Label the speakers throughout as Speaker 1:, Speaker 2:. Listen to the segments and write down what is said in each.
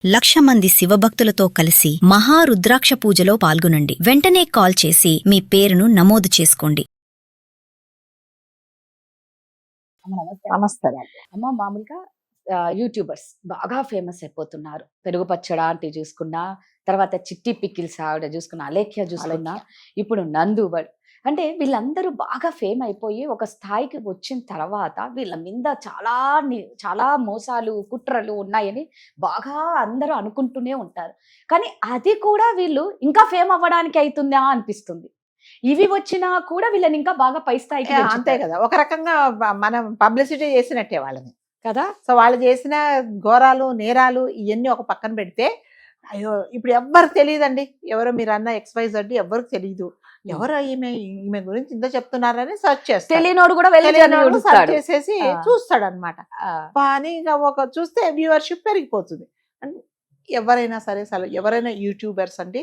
Speaker 1: 1,00,000 మంది శివభక్తులతో కలిసి మహారుద్రాక్ష పూజలో పాల్గొనండి. వెంటనే కాల్ చేసి మీ పేరును నమోదు చేసుకోండి.
Speaker 2: నమస్తే అమ్మ. మామూలుగా యూట్యూబర్స్ బాగా ఫేమస్ అయిపోతున్నారు. పెరుగు పచ్చడి ఆంటీ చూసుకున్నా, తర్వాత చిట్టి పికిల్స్ ఆవిడ చూసుకున్నా, అలేఖ్య చూసుకున్నా, ఇప్పుడు నందు అంటే వీళ్ళందరూ బాగా ఫేమ్ అయిపోయి ఒక స్థాయికి వచ్చిన తర్వాత వీళ్ళ మీద చాలా మోసాలు కుట్రలు ఉన్నాయని బాగా అందరూ అనుకుంటూనే ఉంటారు. కానీ అది కూడా వీళ్ళు ఇంకా ఫేమ్ అవ్వడానికి అవుతుందా అనిపిస్తుంది. ఇవి వచ్చినా కూడా వీళ్ళని ఇంకా బాగా పై స్థాయికి
Speaker 3: అంతే కదా. ఒక రకంగా మనం పబ్లిసిటీ చేసినట్టే వాళ్ళని
Speaker 2: కదా.
Speaker 3: సో వాళ్ళు చేసిన ఘోరాలు నేరాలు ఇవన్నీ ఒక పక్కన పెడితే, అయ్యో ఇప్పుడు ఎవ్వరికి తెలియదండి. ఎవరో మీరు అన్న XYZ ఎవరికి తెలియదు. ఎవరో ఈమె గురించి ఇంత చెప్తున్నారని సర్చ్ చేస్తాడు.
Speaker 2: తెలియనోడు కూడా
Speaker 3: సర్చ్ చేసేసి చూస్తాడు అనమాట. కానీ ఒక చూస్తే వ్యూవర్షిప్ పెరిగిపోతుంది. ఎవరైనా సరే ఎవరైనా యూట్యూబర్స్ అంటే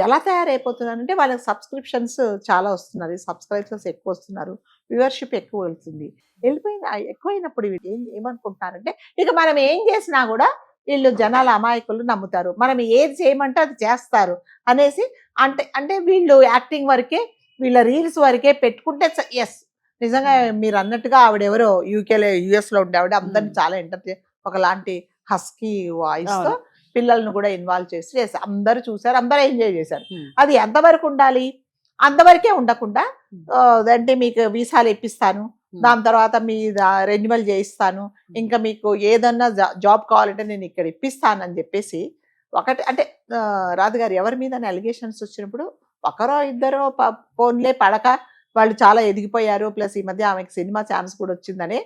Speaker 3: ఎలా తయారైపోతున్నారంటే వాళ్ళకి సబ్స్క్రిప్షన్స్ చాలా వస్తున్నారు, సబ్స్క్రైబర్స్ ఎక్కువ వస్తున్నారు, వ్యూవర్షిప్ ఎక్కువ వెళ్తుంది. ఎక్కువైనప్పుడు వీళ్ళు ఏమనుకుంటున్నారంటే ఇక మనం ఏం చేసినా కూడా వీళ్ళు జనాల అమాయకులు నమ్ముతారు, మనం ఏది చేయమంటే అది చేస్తారు అనేసి. అంటే వీళ్ళు యాక్టింగ్ వరకే, వీళ్ళ రీల్స్ వరకే పెట్టుకుంటే ఎస్ నిజంగా మీరు అన్నట్టుగా ఆవిడెవరో US లో ఉండే ఆవిడ అందరినీ చాలా ఎంటర్టైన్, ఒకలాంటి హస్కీ వాయిస్ తో పిల్లలను కూడా ఇన్వాల్వ్ చేసి అందరూ చూసారు, అందరూ ఎంజాయ్ చేశారు. అది ఎంతవరకు ఉండాలి? అంతవరకే ఉండకుండా అంటే మీకు వీసాలు ఇప్పిస్తాను, దాని తర్వాత మీ రెన్యువల్ చేయిస్తాను, ఇంకా మీకు ఏదన్నా జాబ్ కావాలంటే నేను ఇక్కడ ఇప్పిస్తానని చెప్పేసి ఒకటి అంటే రాజుగారు ఎవరి మీద అలిగేషన్స్ వచ్చినప్పుడు ఒకరో ఇద్దరో ఫోన్లే పడక వాళ్ళు చాలా ఎదిగిపోయారు. ప్లస్ ఈ మధ్య ఆమెకి సినిమా ఛాన్స్ కూడా వచ్చిందని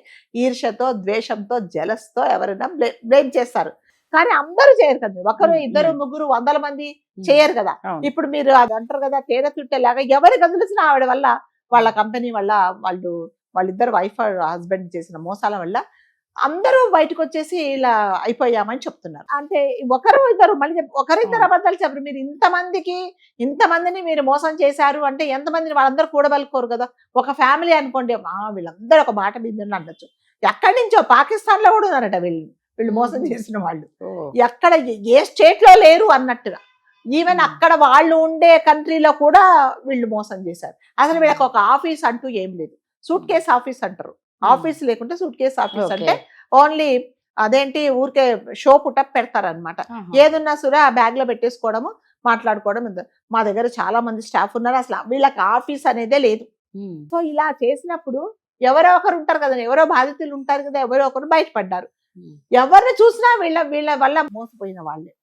Speaker 3: ఈర్ష్యతో, ద్వేషంతో, జలస్తో ఎవరైనా బ్లేమ్ చేస్తారు. కానీ అందరూ చేయరు కదా. ఒకరు ఇద్దరు ముగ్గురు 100 మంది చేయరు కదా. ఇప్పుడు మీరు అది అంటారు కదా, తేనె చుట్టేలాగా ఎవరికి కదిలిసిన ఆవిడ వల్ల, వాళ్ళ కంపెనీ వల్ల, వాళ్ళిద్దరు వైఫ్ హస్బెండ్ చేసిన మోసాల వల్ల అందరూ బయటకు వచ్చేసి ఇలా అయిపోయామని చెప్తున్నారు. అంటే ఒకరు ఇద్దరు మళ్ళీ ఒకరిద్దరు అబద్ధాలు చెప్పరు. మీరు ఇంతమందిని మీరు మోసం చేశారు అంటే ఎంతమందిని వాళ్ళందరూ కూడబలుకోరు కదా. ఒక ఫ్యామిలీ అనుకోండి, వీళ్ళందరూ ఒక మాట మీద అనొచ్చు. ఎక్కడి నుంచో పాకిస్తాన్ లో కూడా ఉన్నారట వీళ్ళు మోసం చేసిన వాళ్ళు. ఎక్కడ ఏ స్టేట్ లో లేరు అన్నట్టుగా. ఈవెన్ అక్కడ వాళ్ళు ఉండే కంట్రీలో కూడా వీళ్ళు మోసం చేశారు. అసలు వీళ్ళకి ఒక ఆఫీస్ అంటూ ఏం లేదు. సూట్ కేస్ ఆఫీస్ అంటారు. ఆఫీస్ లేకుంటే సూట్ కేస్ ఆఫీస్ అంటే ఓన్లీ అదేంటి ఊరికే షో పుటప్ పెడతారనమాట. ఏదున్నా సరే ఆ బ్యాగ్ లో పెట్టేసుకోవడము, మాట్లాడుకోవడం. మా దగ్గర చాలా మంది స్టాఫ్ ఉన్నారు, అసలు వీళ్ళకి ఆఫీస్ అనేదే లేదు. సో ఇలా చేసినప్పుడు ఎవరో ఒకరు ఉంటారు కదా, ఎవరో బాధితులు ఉంటారు కదా, ఎవరో ఒకరు బయటపడ్డారు. ఎవరిని చూసినా వీళ్ళ వల్ల మోసపోయిన వాళ్ళే.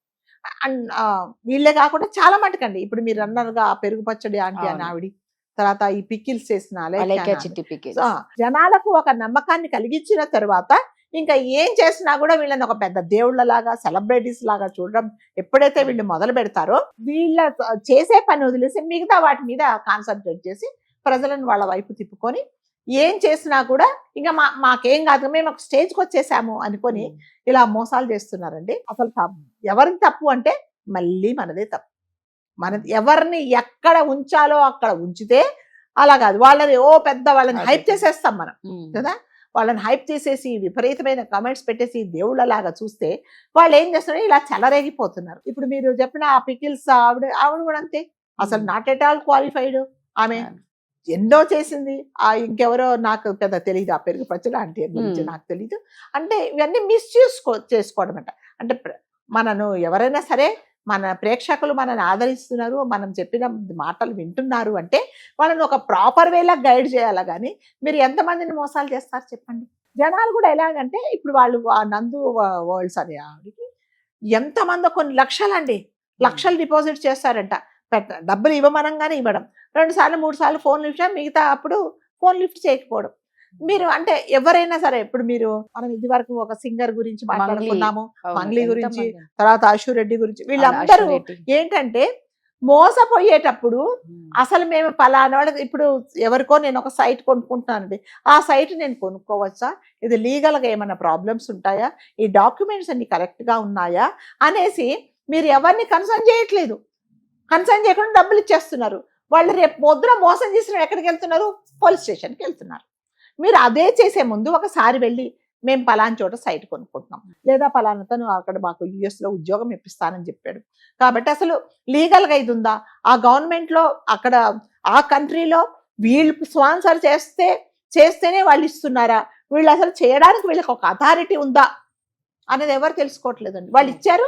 Speaker 3: వీళ్ళే కాకుండా చాలా మటుకండి. ఇప్పుడు మీరు అన్నారుగా పెరుగు పచ్చడి ఆంటీ అని ఆవిడ, తర్వాత ఈ పికిల్స్ చేసిన జనాలకు ఒక నమ్మకాన్ని కలిగించిన తర్వాత ఇంకా ఏం చేసినా కూడా వీళ్ళని ఒక పెద్ద దేవుళ్ళలాగా, సెలబ్రిటీస్ లాగా చూడడం ఎప్పుడైతే వీళ్ళు మొదలు పెడతారో, వీళ్ళ చేసే పని వదిలేసి మిగతా వాటి మీద కాన్సన్ట్రేట్ చేసి ప్రజలను వాళ్ళ వైపు తిప్పుకొని ఏం చేసినా కూడా ఇంకా మాకేం కాదు, మేము ఒక స్టేజ్కి వచ్చేసాము అనుకొని ఇలా మోసాలు చేస్తున్నారండి. అసలు ఎవరిది తప్పు అంటే మళ్ళీ మనదే తప్పు. ఎవరిని ఎక్కడ ఉంచాలో అక్కడ ఉంచితే అలా కాదు. వాళ్ళని వాళ్ళని హైప్ చేసేస్తాం మనం కదా. వాళ్ళని హైప్ చేసేసి విపరీతమైన కమెంట్స్ పెట్టేసి దేవుళ్ళలాగా చూస్తే వాళ్ళు ఏం చేస్తున్నారు, ఇలా చెలరేగిపోతున్నారు. ఇప్పుడు మీరు చెప్పిన ఆ పికిల్స్ ఆవిడ కూడా అంతే. అసలు నాట్ ఎట్ ఆల్ క్వాలిఫైడ్. ఆమె ఎన్నో చేసింది. ఇంకెవరో నాకు పెద్ద తెలియదు, ఆ పెరుగు పచ్చడి ఆంటీ గురించి నాకు తెలీదు. అంటే ఇవన్నీ చేసుకోవడం అంట. అంటే మనను ఎవరైనా సరే, మన ప్రేక్షకులు మనల్ని ఆదరిస్తున్నారు, మనం చెప్పిన మాటలు వింటున్నారు అంటే వాళ్ళని ఒక ప్రాపర్ వేలా గైడ్ చేయాలా. కానీ మీరు ఎంతమందిని మోసాలు చేస్తారు చెప్పండి. జనాలు కూడా ఎలాగంటే ఇప్పుడు వాళ్ళు నందు వరల్డ్స్ అనే ఆవిడకి ఎంతమంది కొన్ని లక్షలు డిపాజిట్ చేస్తారంట. డబ్బులు ఇవ్వమనంగానే ఇవ్వడం, 2 సార్లు 3 సార్లు ఫోన్ లిఫ్ట్ చేయడం, మిగతా అప్పుడు ఫోన్ లిఫ్ట్ చేయకపోవడం. మీరు అంటే ఎవరైనా సరే, ఇప్పుడు మనం ఇది వరకు ఒక సింగర్ గురించి మాట్లాడుకున్నాము, మంగ్లీ గురించి, తర్వాత అశు రెడ్డి గురించి. వీళ్ళందరూ ఏంటంటే మోసపోయేటప్పుడు అసలు మేము పలానా వాళ్ళకి, ఇప్పుడు ఎవరికో నేను ఒక సైట్ కొనుక్కుంటున్నానండి, ఆ సైట్ నేను కొనుక్కోవచ్చా, ఇది లీగల్గా ఏమైనా ప్రాబ్లమ్స్ ఉంటాయా, ఈ డాక్యుమెంట్స్ అన్ని కరెక్ట్గా ఉన్నాయా అనేసి మీరు ఎవరిని కన్సర్న్ చేయట్లేదు. కన్సర్న్ చేయకుండా డబ్బులు ఇచ్చేస్తున్నారు. వాళ్ళు రేపు పొద్దున మోసం చేసిన ఎక్కడికి వెళ్తున్నారు, పోలీస్ స్టేషన్కి వెళ్తున్నారు. మీరు అదే చేసే ముందు ఒకసారి వెళ్ళి మేము పలానా చోట సైట్ కొనుక్కుంటున్నాం, లేదా పలానాతను అక్కడ మాకు US లో ఉద్యోగం ఇప్పిస్తానని చెప్పాడు. కాబట్టి అసలు లీగల్గా ఇది ఉందా? ఆ గవర్నమెంట్లో అక్కడ ఆ కంట్రీలో వీళ్ళు స్పాన్సర్ చేస్తేనే వాళ్ళు ఇస్తున్నారా? వీళ్ళు అసలు చేయడానికి వీళ్ళకి ఒక అథారిటీ ఉందా అనేది ఎవరు తెలుసుకోవట్లేదండి. వాళ్ళు ఇచ్చారు,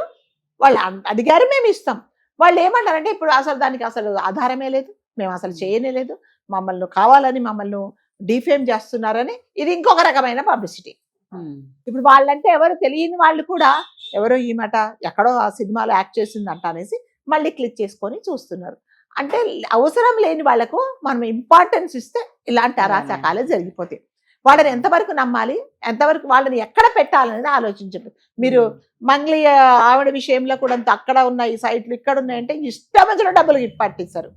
Speaker 3: వాళ్ళు అడిగారు, మేము ఇస్తాం. వాళ్ళు ఏమంటారంటే ఇప్పుడు అసలు దానికి అసలు ఆధారమే లేదు, మేము అసలు చేయనే లేదు, మమ్మల్ని కావాలని మమ్మల్ని డిఫేమ్ చేస్తున్నారని ఇది ఇంకొక రకమైన పబ్లిసిటీ. ఇప్పుడు వాళ్ళంటే ఎవరు తెలియని వాళ్ళు కూడా ఎవరో ఈ మాట ఎక్కడో ఆ సినిమాలో యాక్ట్ చేసిందంట అనేసి మళ్ళీ క్లిక్ చేసుకొని చూస్తున్నారు. అంటే అవసరం లేని వాళ్ళకు మనం ఇంపార్టెన్స్ ఇస్తే ఇలాంటి అరాచకాలే జరిగిపోతాయి. వాళ్ళని ఎంతవరకు నమ్మాలి, ఎంతవరకు వాళ్ళని ఎక్కడ పెట్టాలనేది ఆలోచించండి. మీరు మంగ్లీ ఆవిడ విషయంలో కూడా అక్కడ ఉన్నాయి సైట్లు, ఇక్కడ ఉన్నాయంటే ఇష్టమైన డబ్బులు పట్టిస్తారు.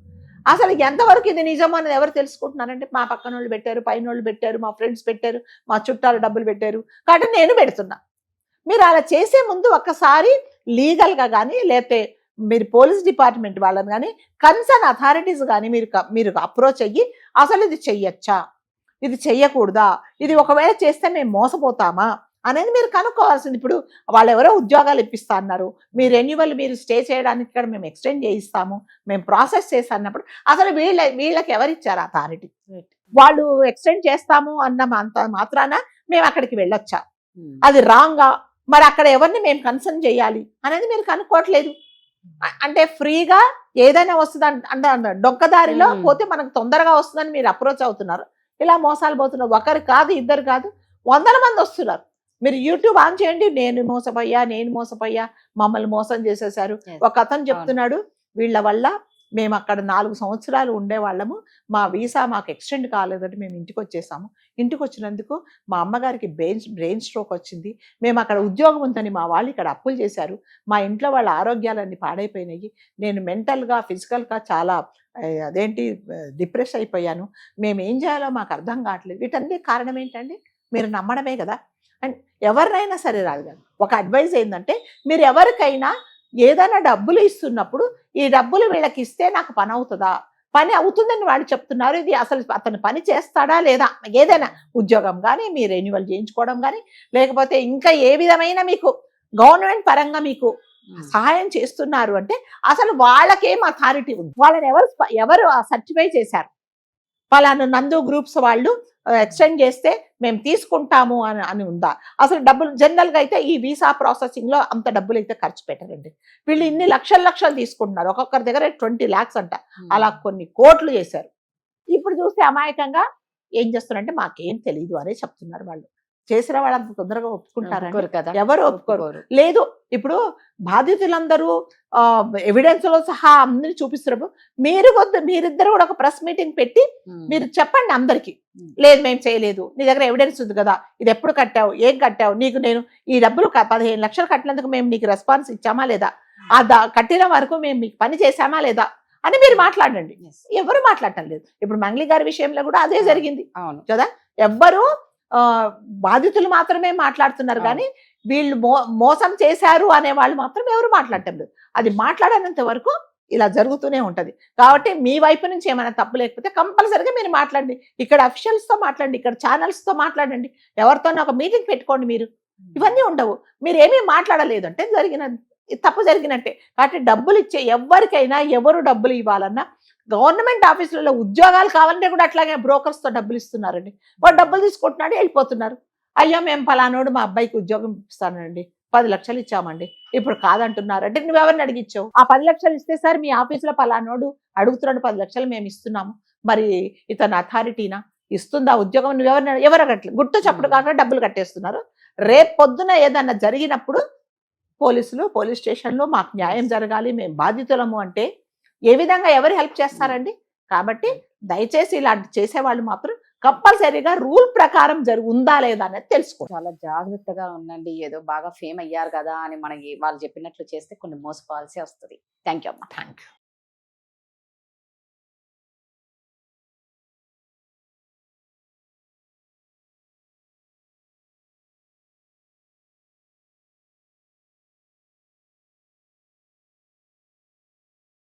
Speaker 3: అసలు ఎంతవరకు ఇది నిజం అనేది ఎవరు తెలుసుకుంటున్నారంటే మా పక్కన వాళ్ళు పెట్టారు, పైన వాళ్ళు పెట్టారు, మా ఫ్రెండ్స్ పెట్టారు, మా చుట్టాలు డబ్బులు పెట్టారు కాబట్టి నేను పెడుతున్నా. మీరు అలా చేసే ముందు ఒక్కసారి లీగల్గా కానీ లేకపోతే మీరు పోలీస్ డిపార్ట్మెంట్ వాళ్ళని కానీ కన్సర్న్ అథారిటీస్ కానీ మీరు అప్రోచ్ అయ్యి అసలు ఇది చెయ్యొచ్చా, ఇది చెయ్యకూడదా, ఇది ఒకవేళ చేస్తే మేము మోసపోతామా అనేది మీరు కనుక్కోవాల్సింది. ఇప్పుడు వాళ్ళు ఎవరో ఉద్యోగాలు ఇప్పిస్తా అన్నారు, మీ రెన్యువల్ మీరు స్టే చేయడానికి ఇక్కడ మేము ఎక్స్టెండ్ చేయిస్తాము, మేము ప్రాసెస్ చేస్తాన్నప్పుడు అసలు వీళ్ళకి ఎవరిచ్చారు అథారిటీ? వాళ్ళు ఎక్స్టెండ్ చేస్తాము అన్న మాత్రాన మేము అక్కడికి వెళ్ళొచ్చా? అది రాంగా? మరి అక్కడ ఎవరిని మేము కన్సర్న్ చేయాలి అనేది మీరు కనుక్కోవట్లేదు. అంటే ఫ్రీగా ఏదైనా వస్తుంది అంటే డొక్కదారిలో పోతే మనకు తొందరగా వస్తుందని మీరు అప్రోచ్ అవుతున్నారు. ఇలా మోసాలు పోతున్నారు. ఒకరు కాదు, ఇద్దరు కాదు, 100 మంది వస్తున్నారు. మీరు యూట్యూబ్ ఆన్ చేయండి, నేను మోసపోయా, మమ్మల్ని మోసం చేసేసారు. ఒక అతను చెప్తున్నాడు, వీళ్ళ వల్ల మేము అక్కడ 4 సంవత్సరాలు ఉండేవాళ్ళము, మా వీసా మాకు ఎక్స్టెండ్ కాలేదంటే మేము ఇంటికి వచ్చేసాము. ఇంటికి వచ్చినందుకు మా అమ్మగారికి బ్రెయిన్ స్ట్రోక్ వచ్చింది, మేము అక్కడ ఉద్యోగం ఉందని మా వాళ్ళు ఇక్కడ అప్పులు చేశారు, మా ఇంట్లో వాళ్ళ ఆరోగ్యాలన్నీ పాడైపోయినాయి, నేను మెంటల్గా ఫిజికల్గా చాలా డిప్రెస్ అయిపోయాను, మేము ఏం చేయాలో మాకు అర్థం కావట్లేదు. వీటన్ని కారణం ఏంటండి? మీరు నమ్మడమే కదా. అండ్ ఎవరినైనా సరే రాదు కదా, ఒక అడ్వైజ్ ఏంటంటే మీరు ఎవరికైనా ఏదైనా డబ్బులు ఇస్తున్నప్పుడు ఈ డబ్బులు వీళ్ళకి ఇస్తే నాకు పని అవుతుందా, పని అవుతుందని వాళ్ళు చెప్తున్నారు, ఇది అసలు అతను పని చేస్తాడా లేదా, ఏదైనా ఉద్యోగం కానీ మీ రెన్యువల్ చేయించుకోవడం కానీ లేకపోతే ఇంకా ఏ విధమైన మీకు గవర్నమెంట్ పరంగా మీకు సహాయం చేస్తున్నారు అంటే అసలు వాళ్ళకేం అథారిటీ ఉంది? వాళ్ళని ఎవరు సర్టిఫై చేశారు? పలానా నందు గ్రూప్స్ వాళ్ళు ఎక్స్టెండ్ చేస్తే మేము తీసుకుంటాము అని ఉందా? అసలు డబ్బులు జనరల్గా అయితే ఈ వీసా ప్రాసెసింగ్లో అంత డబ్బులు అయితే ఖర్చు పెట్టరండి. వీళ్ళు ఇన్ని లక్షలు తీసుకుంటున్నారు, ఒక్కొక్కరి దగ్గర 20 lakhs అంట, అలా కొన్ని కోట్లు చేశారు. ఇప్పుడు చూస్తే అమాయకంగా ఏం చేస్తున్నారంటే మాకేం తెలియదు అనే చెప్తున్నారు. వాళ్ళు చేసిన వాళ్ళు అంత తొందరగా ఒప్పుకుంటారు కదా? ఎవరు ఒప్పుకోరు. లేదు, ఇప్పుడు బాధితులందరూ ఎవిడెన్స్లో సహా అందరినీ చూపిస్తున్నారు. మీరిద్దరు కూడా ఒక ప్రెస్ మీటింగ్ పెట్టి మీరు చెప్పండి అందరికి, లేదు మేము చేయలేదు, నీ దగ్గర ఎవిడెన్స్ ఉంది కదా, ఇది ఎప్పుడు కట్టావు, ఏం కట్టావు, నీకు నేను ఈ డబ్బులు 15 లక్షలు కట్టినందుకు మేము నీకు రెస్పాన్స్ ఇచ్చామా లేదా, కట్టిన వరకు మేము మీకు పని చేశామా లేదా అని మీరు మాట్లాడండి. ఎవరు మాట్లాడటం లేదు. ఇప్పుడు మంగ్లీ గారి విషయంలో కూడా అదే జరిగింది కదా. ఎవ్వరు బాధితులు మాత్రమే మాట్లాడుతున్నారు కానీ వీళ్ళు మోసం చేశారు అనే వాళ్ళు మాత్రం ఎవరు మాట్లాడటం లేదు. అది మాట్లాడనంత వరకు ఇలా జరుగుతూనే ఉంటది. కాబట్టి మీ వైపు నుంచి ఏమైనా తప్పు లేకపోతే కంపల్సరీగా మీరు మాట్లాడండి. ఇక్కడ అఫీషియల్స్తో మాట్లాడండి, ఇక్కడ ఛానల్స్తో మాట్లాడండి, ఎవరితోనో ఒక మీటింగ్ పెట్టుకోండి. మీరు ఇవన్నీ ఉండవు. మీరు ఏమీ మాట్లాడలేదు అంటే తప్పు జరిగినట్టే. కాబట్టి డబ్బులు ఇచ్చే ఎవరికైనా ఎవరు డబ్బులు ఇవ్వాలన్నా గవర్నమెంట్ ఆఫీసులలో ఉద్యోగాలు కావాలంటే కూడా అట్లాగే బ్రోకర్స్తో డబ్బులు ఇస్తున్నారండి. వాడు డబ్బులు తీసుకుంటున్నాడు, వెళ్ళిపోతున్నారు. అయ్యో మేము పలానోడు మా అబ్బాయికి ఉద్యోగం ఇస్తానండి, 10 లక్షలు ఇచ్చామండి, ఇప్పుడు కాదంటున్నారు అంటే నువ్వెవరిని అడిగిచ్చావు? ఆ 10 లక్షలు ఇస్తే సార్ మీ ఆఫీసులో పలానోడు అడుగుతున్నాడు 10 లక్షలు మేము ఇస్తున్నాము, మరి ఇతను అథారిటీనా ఇస్తుందా ఉద్యోగం? ఎవరు కట్టలేదు, గుర్తు చప్పుడు కాకుండా డబ్బులు కట్టేస్తున్నారు. రేపు పొద్దున ఏదన్నా జరిగినప్పుడు పోలీస్ స్టేషన్లో మాకు న్యాయం జరగాలి, మేము బాధితులము అంటే ఏ విధంగా ఎవరు హెల్ప్ చేస్తారండి? కాబట్టి దయచేసి ఇలాంటి చేసేవాళ్ళు మాత్రం కంపల్సరీగా రూల్ ప్రకారం ఉందా లేదా అనేది తెలుసుకో.
Speaker 2: చాలా జాగ్రత్తగా ఉండండి. ఏదో బాగా ఫేమ్ అయ్యారు కదా అని మనకి వాళ్ళు చెప్పినట్లు చేస్తే కొన్ని మోసపోవాల్సి వస్తుంది. థ్యాంక్ యూ అమ్మా.
Speaker 3: Thank you.